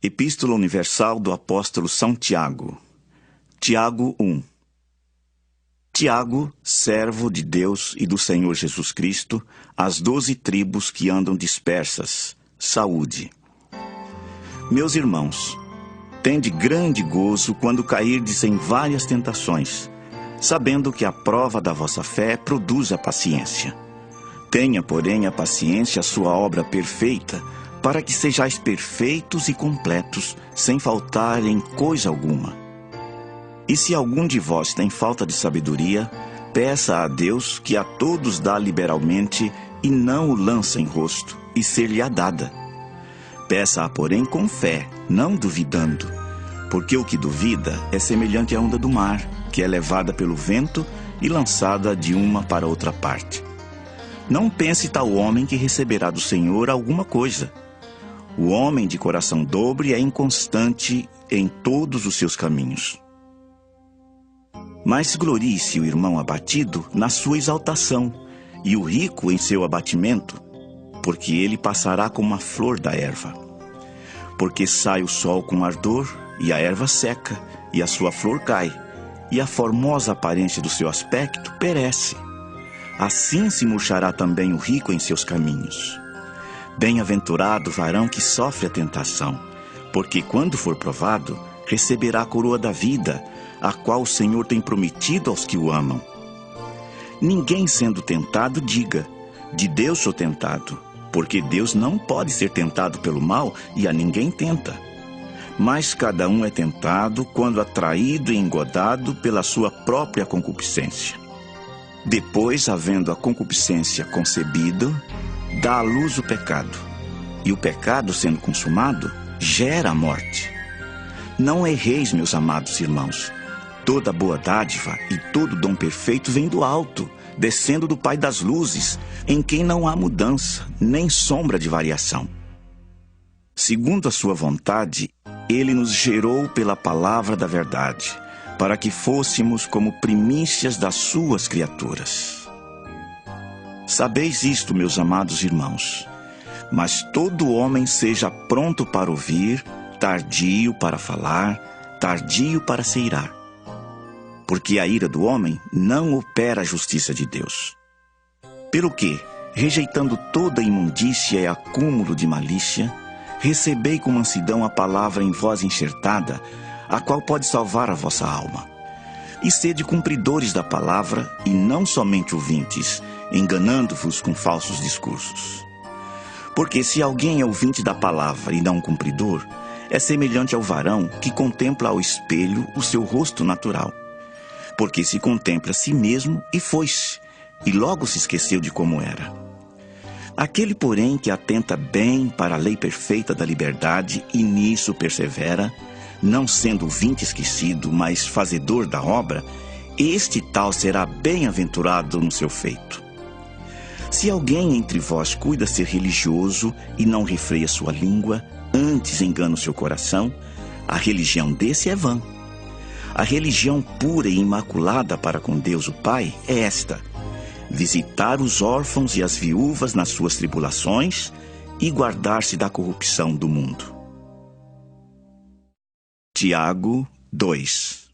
Epístola Universal do Apóstolo São Tiago. Tiago 1. Tiago, servo de Deus e do Senhor Jesus Cristo, às 12 tribos que andam dispersas, saúde. Meus irmãos, tende grande gozo quando cairdes em várias tentações, sabendo que a prova da vossa fé produz a paciência. Tenha, porém, a paciência a sua obra perfeita, para que sejais perfeitos e completos, sem faltar em coisa alguma. E se algum de vós tem falta de sabedoria, peça a Deus, que a todos dá liberalmente, e não o lança em rosto, e ser-lhe-á dada. Peça-a, porém, com fé, não duvidando, porque o que duvida é semelhante à onda do mar, que é levada pelo vento e lançada de uma para outra parte. Não pense tal homem que receberá do Senhor alguma coisa. O homem de coração dobre é inconstante em todos os seus caminhos. Mas glorie-se o irmão abatido na sua exaltação, e o rico em seu abatimento, porque ele passará como a flor da erva. Porque sai o sol com ardor, e a erva seca, e a sua flor cai, e a formosa aparência do seu aspecto perece. Assim se murchará também o rico em seus caminhos. Bem-aventurado o varão que sofre a tentação, porque quando for provado, receberá a coroa da vida, a qual o Senhor tem prometido aos que o amam. Ninguém sendo tentado diga, de Deus sou tentado, porque Deus não pode ser tentado pelo mal e a ninguém tenta. Mas cada um é tentado quando atraído e engodado pela sua própria concupiscência. Depois, havendo a concupiscência concebido, dá à luz o pecado. E o pecado, sendo consumado, gera a morte. Não erreis, meus amados irmãos. Toda boa dádiva e todo dom perfeito vem do alto, descendo do Pai das luzes, em quem não há mudança, nem sombra de variação. Segundo a sua vontade, ele nos gerou pela palavra da verdade, para que fôssemos como primícias das suas criaturas. Sabeis isto, meus amados irmãos, mas todo homem seja pronto para ouvir, tardio para falar, tardio para se irar. Porque a ira do homem não opera a justiça de Deus. Pelo que, rejeitando toda imundícia e acúmulo de malícia, recebei com mansidão a palavra em vós enxertada, a qual pode salvar a vossa alma. E sede cumpridores da palavra, e não somente ouvintes, enganando-vos com falsos discursos. Porque se alguém é ouvinte da palavra e não cumpridor, é semelhante ao varão que contempla ao espelho o seu rosto natural. Porque se contempla a si mesmo e foi-se, e logo se esqueceu de como era. Aquele, porém, que atenta bem para a lei perfeita da liberdade e nisso persevera, não sendo ouvinte esquecido, mas fazedor da obra, este tal será bem-aventurado no seu feito. Se alguém entre vós cuida ser religioso e não refreia sua língua, antes engana o seu coração, a religião desse é vã. A religião pura e imaculada para com Deus o Pai é esta: visitar os órfãos e as viúvas nas suas tribulações e guardar-se da corrupção do mundo. Tiago 2.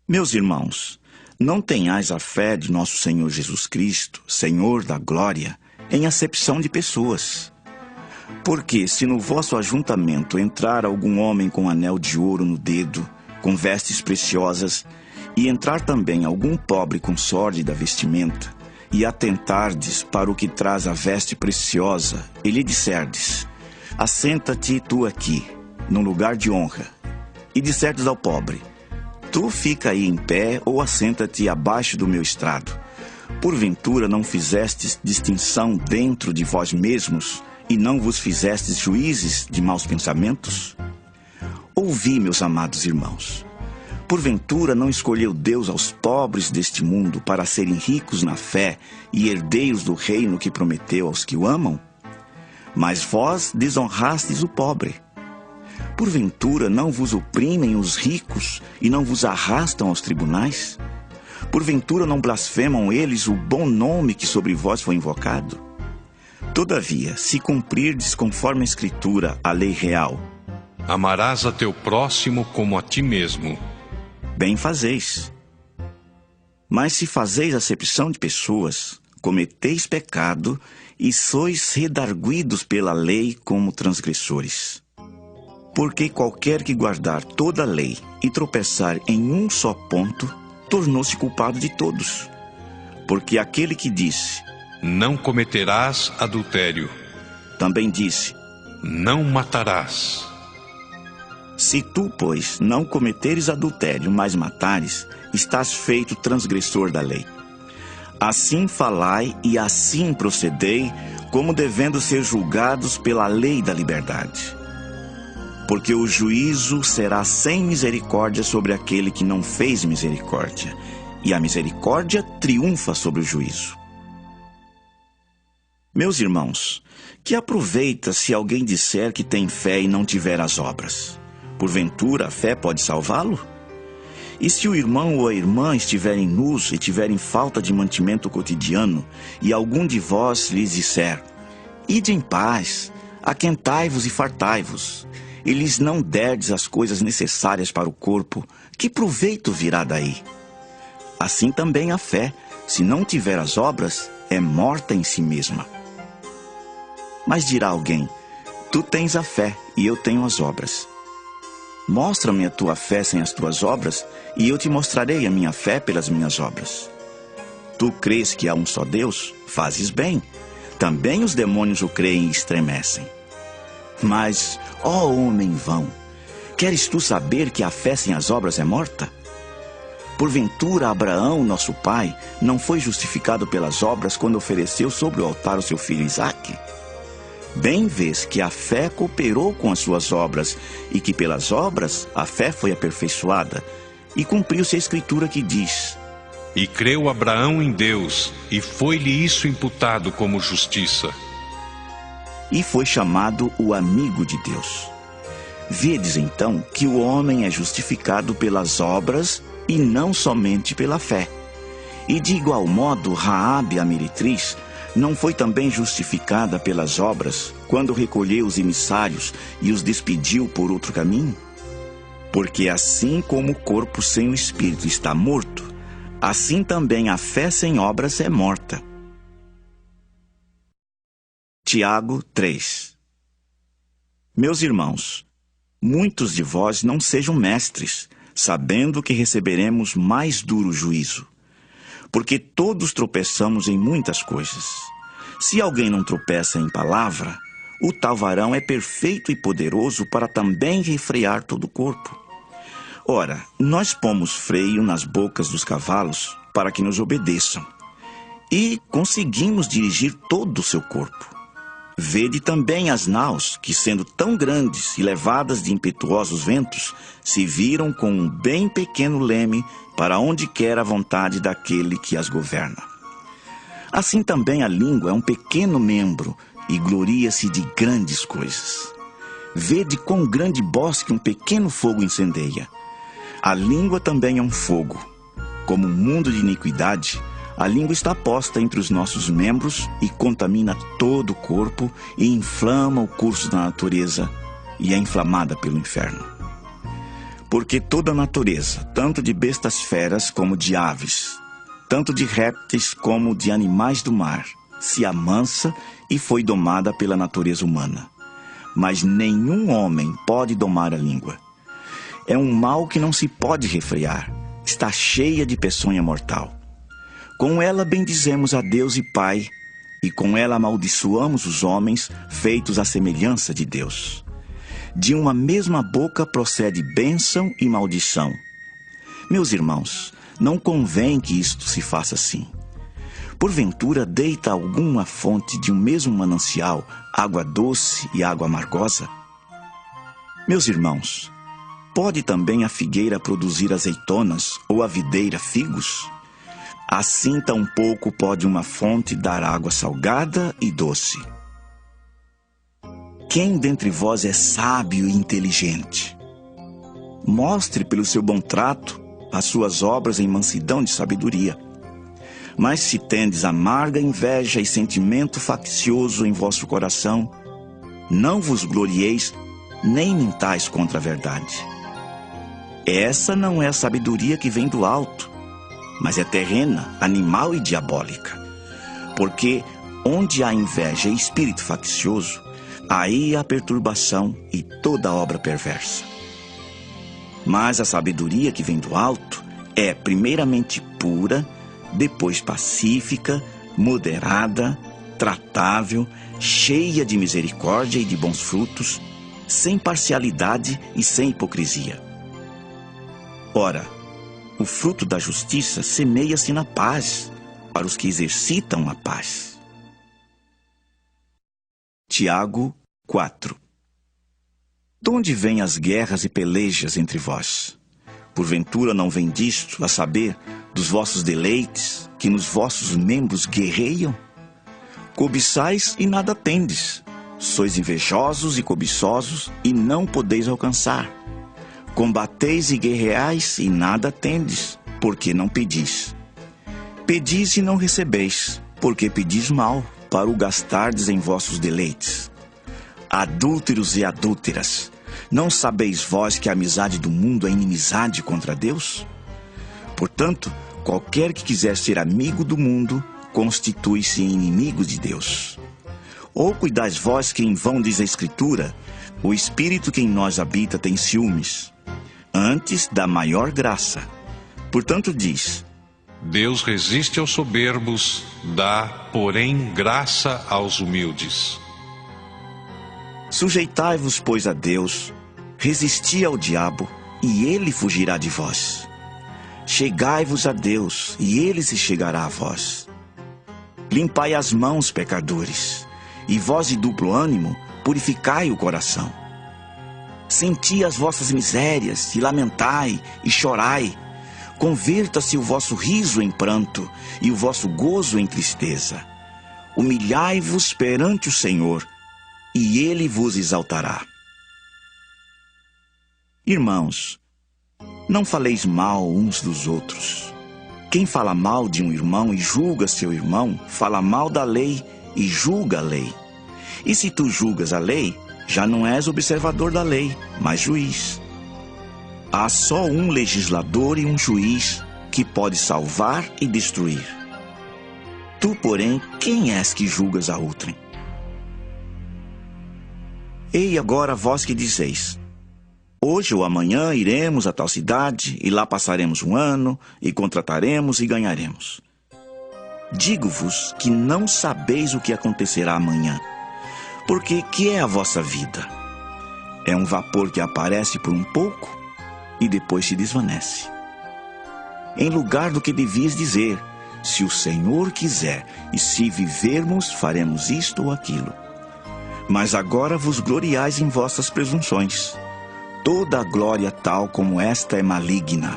Meus irmãos, não tenhais a fé de nosso Senhor Jesus Cristo, Senhor da glória, em acepção de pessoas. Porque se no vosso ajuntamento entrar algum homem com anel de ouro no dedo, com vestes preciosas, e entrar também algum pobre com sórdida vestimenta, e atentardes para o que traz a veste preciosa, e lhe disserdes, assenta-te tu aqui, num lugar de honra, e disserdes ao pobre, tu fica aí em pé ou assenta-te abaixo do meu estrado. Porventura não fizestes distinção dentro de vós mesmos e não vos fizestes juízes de maus pensamentos? Ouvi, meus amados irmãos. Porventura não escolheu Deus aos pobres deste mundo para serem ricos na fé e herdeiros do reino que prometeu aos que o amam? Mas vós desonrastes o pobre. Porventura não vos oprimem os ricos e não vos arrastam aos tribunais? Porventura não blasfemam eles o bom nome que sobre vós foi invocado? Todavia, se cumprirdes conforme a Escritura a lei real, Amarás a teu próximo como a ti mesmo. Bem fazeis. Mas se fazeis acepção de pessoas, cometeis pecado e sois redarguidos pela lei como transgressores. Porque qualquer que guardar toda a lei e tropeçar em um só ponto, tornou-se culpado de todos. Porque aquele que disse, não cometerás adultério, também disse, não matarás. Se tu, pois, não cometeres adultério, mas matares, estás feito transgressor da lei. Assim falai e assim procedei, como devendo ser julgados pela lei da liberdade. Porque o juízo será sem misericórdia sobre aquele que não fez misericórdia, e a misericórdia triunfa sobre o juízo. Meus irmãos, que aproveita se alguém disser que tem fé e não tiver as obras? Porventura a fé pode salvá-lo? E se o irmão ou a irmã estiverem nus e tiverem falta de mantimento cotidiano, e algum de vós lhes disser, ide em paz, aquentai-vos e fartai-vos, e lhes não derdes as coisas necessárias para o corpo, que proveito virá daí? Assim também a fé, se não tiver as obras, é morta em si mesma. Mas dirá alguém, tu tens a fé e eu tenho as obras. Mostra-me a tua fé sem as tuas obras, e eu te mostrarei a minha fé pelas minhas obras. Tu crês que há um só Deus? Fazes bem. Também os demônios o creem e estremecem. Mas, ó homem vão, queres tu saber que a fé sem as obras é morta? Porventura Abraão, nosso pai, não foi justificado pelas obras quando ofereceu sobre o altar o seu filho Isaque? Bem vês que a fé cooperou com as suas obras, e que pelas obras a fé foi aperfeiçoada, e cumpriu-se a escritura que diz, e creu Abraão em Deus, e foi-lhe isso imputado como justiça. E foi chamado o amigo de Deus. Vedes então que o homem é justificado pelas obras, e não somente pela fé. E de igual modo Raabe, a meretriz, não foi também justificada pelas obras, quando recolheu os emissários e os despediu por outro caminho? Porque assim como o corpo sem o espírito está morto, assim também a fé sem obras é morta. Tiago 3. Meus irmãos, muitos de vós não sejam mestres, sabendo que receberemos mais duro juízo. Porque todos tropeçamos em muitas coisas. Se alguém não tropeça em palavra, o tal varão é perfeito e poderoso para também refrear todo o corpo. Ora, nós pomos freio nas bocas dos cavalos para que nos obedeçam, e conseguimos dirigir todo o seu corpo. Vede também as naus, que sendo tão grandes e levadas de impetuosos ventos, se viram com um bem pequeno leme para onde quer a vontade daquele que as governa. Assim também a língua é um pequeno membro e gloria-se de grandes coisas. Vede quão grande bosque um pequeno fogo incendeia. A língua também é um fogo. Como um mundo de iniquidade, a língua está posta entre os nossos membros e contamina todo o corpo e inflama o curso da natureza e é inflamada pelo inferno. Porque toda a natureza, tanto de bestas feras como de aves, tanto de répteis como de animais do mar, se amansa e foi domada pela natureza humana. Mas nenhum homem pode domar a língua. É um mal que não se pode refrear, está cheia de peçonha mortal. Com ela bendizemos a Deus e Pai, e com ela amaldiçoamos os homens, feitos à semelhança de Deus. De uma mesma boca procede bênção e maldição. Meus irmãos, não convém que isto se faça assim. Porventura deita alguma fonte de um mesmo manancial, água doce e água amargosa? Meus irmãos, pode também a figueira produzir azeitonas ou a videira figos? Assim tampouco pode uma fonte dar água salgada e doce. Quem dentre vós é sábio e inteligente? Mostre pelo seu bom trato as suas obras em mansidão de sabedoria. Mas se tendes amarga inveja e sentimento faccioso em vosso coração, não vos glorieis, nem mintais contra a verdade. Essa não é a sabedoria que vem do alto, mas é terrena, animal e diabólica. Porque onde há inveja e espírito faccioso, aí há perturbação e toda obra perversa. Mas a sabedoria que vem do alto é primeiramente pura, depois pacífica, moderada, tratável, cheia de misericórdia e de bons frutos, sem parcialidade e sem hipocrisia. Ora, o fruto da justiça semeia-se na paz, para os que exercitam a paz. Tiago 4. De onde vêm as guerras e pelejas entre vós? Porventura não vem disto, a saber, dos vossos deleites, que nos vossos membros guerreiam? Cobiçais e nada tendes. Sois invejosos e cobiçosos e não podeis alcançar. Combateis e guerreais e nada tendes, porque não pedis. Pedis e não recebeis, porque pedis mal, para o gastardes em vossos deleites. Adúlteros e adúlteras, não sabeis vós que a amizade do mundo é inimizade contra Deus? Portanto, qualquer que quiser ser amigo do mundo, constitui-se inimigo de Deus. Ou cuidais vós que em vão diz a Escritura, o Espírito que em nós habita tem ciúmes, antes da maior graça. Portanto diz: Deus resiste aos soberbos, dá, porém, graça aos humildes. Sujeitai-vos, pois, a Deus, resisti ao diabo, e ele fugirá de vós. Chegai-vos a Deus, e ele se chegará a vós. Limpai as mãos, pecadores, e vós de duplo ânimo, purificai o coração. Senti as vossas misérias, e lamentai, e chorai. Converta-se o vosso riso em pranto, e o vosso gozo em tristeza. Humilhai-vos perante o Senhor, e ele vos exaltará. Irmãos, não faleis mal uns dos outros. Quem fala mal de um irmão e julga seu irmão, fala mal da lei e julga a lei. E se tu julgas a lei, já não és observador da lei, mas juiz. Há só um legislador e um juiz que pode salvar e destruir. Tu, porém, quem és que julgas a outrem? Ei agora vós que dizeis: hoje ou amanhã iremos a tal cidade, e lá passaremos um ano, e contrataremos e ganharemos. Digo-vos que não sabeis o que acontecerá amanhã, porque que é a vossa vida? É um vapor que aparece por um pouco e depois se desvanece. Em lugar do que devias dizer: se o Senhor quiser, e se vivermos, faremos isto ou aquilo. Mas agora vos gloriais em vossas presunções. Toda a glória tal como esta é maligna.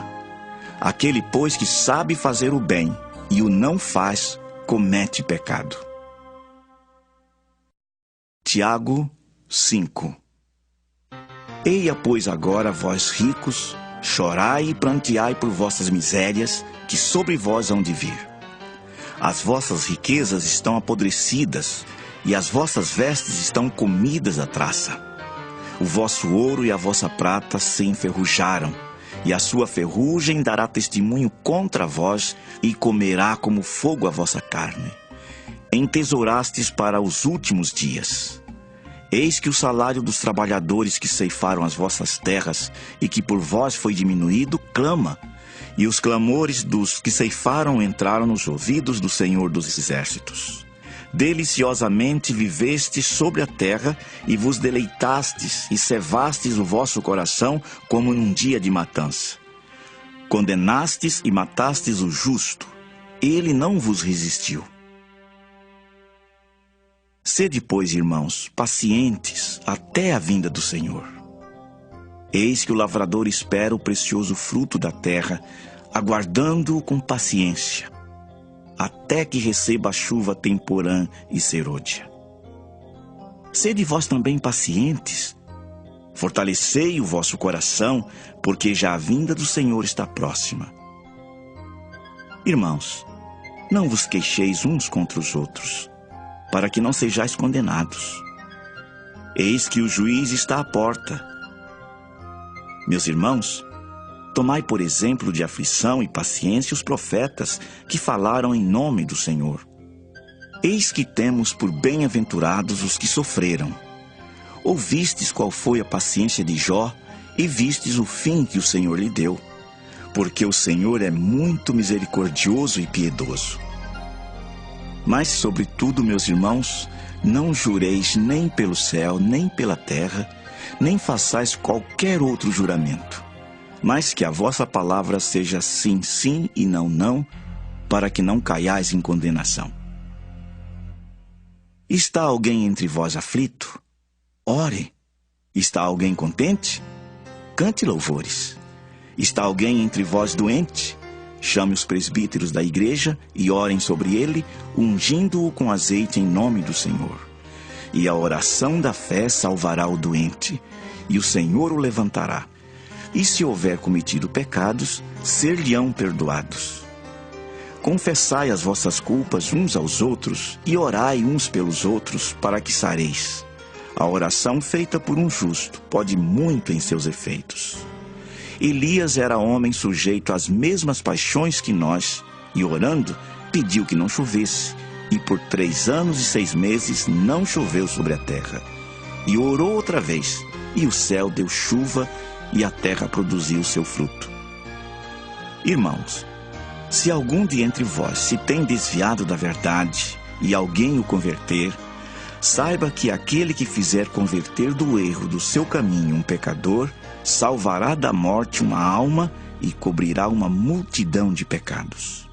Aquele, pois, que sabe fazer o bem e o não faz, comete pecado. Tiago 5. Eia, pois, agora, vós ricos, chorai e pranteai por vossas misérias, que sobre vós hão de vir. As vossas riquezas estão apodrecidas, e as vossas vestes estão comidas à traça. O vosso ouro e a vossa prata se enferrujaram, e a sua ferrugem dará testemunho contra vós, e comerá como fogo a vossa carne. Entesourastes para os últimos dias. Eis que o salário dos trabalhadores que ceifaram as vossas terras, e que por vós foi diminuído, clama, e os clamores dos que ceifaram entraram nos ouvidos do Senhor dos Exércitos. Deliciosamente vivestes sobre a terra, e vos deleitastes, e cevastes o vosso coração como num dia de matança. Condenastes e matastes o justo, ele não vos resistiu. Sede, pois, irmãos, pacientes até a vinda do Senhor. Eis que o lavrador espera o precioso fruto da terra, aguardando-o com paciência, até que receba a chuva temporã e serôdia. Sede vós também pacientes, fortalecei o vosso coração, porque já a vinda do Senhor está próxima. Irmãos, não vos queixeis uns contra os outros, para que não sejais condenados. Eis que o juiz está à porta. Meus irmãos, tomai por exemplo de aflição e paciência os profetas que falaram em nome do Senhor. Eis que temos por bem-aventurados os que sofreram. Ouvistes qual foi a paciência de Jó e vistes o fim que o Senhor lhe deu, porque o Senhor é muito misericordioso e piedoso. Mas, sobretudo, meus irmãos, não jureis nem pelo céu, nem pela terra, nem façais qualquer outro juramento, mas que a vossa palavra seja sim, sim e não, não, para que não caiais em condenação. Está alguém entre vós aflito? Ore. Está alguém contente? Cante louvores. Está alguém entre vós doente? Chame os presbíteros da igreja e orem sobre ele, ungindo-o com azeite em nome do Senhor. E a oração da fé salvará o doente, e o Senhor o levantará. E se houver cometido pecados, ser-lhe-ão perdoados. Confessai as vossas culpas uns aos outros, e orai uns pelos outros, para que sareis. A oração feita por um justo pode muito em seus efeitos. Elias era homem sujeito às mesmas paixões que nós, e orando, pediu que não chovesse, e por 3 anos e 6 meses não choveu sobre a terra. E orou outra vez, e o céu deu chuva, e a terra produziu seu fruto. Irmãos, se algum de entre vós se tem desviado da verdade, e alguém o converter, saiba que aquele que fizer converter do erro do seu caminho um pecador, salvará da morte uma alma e cobrirá uma multidão de pecados.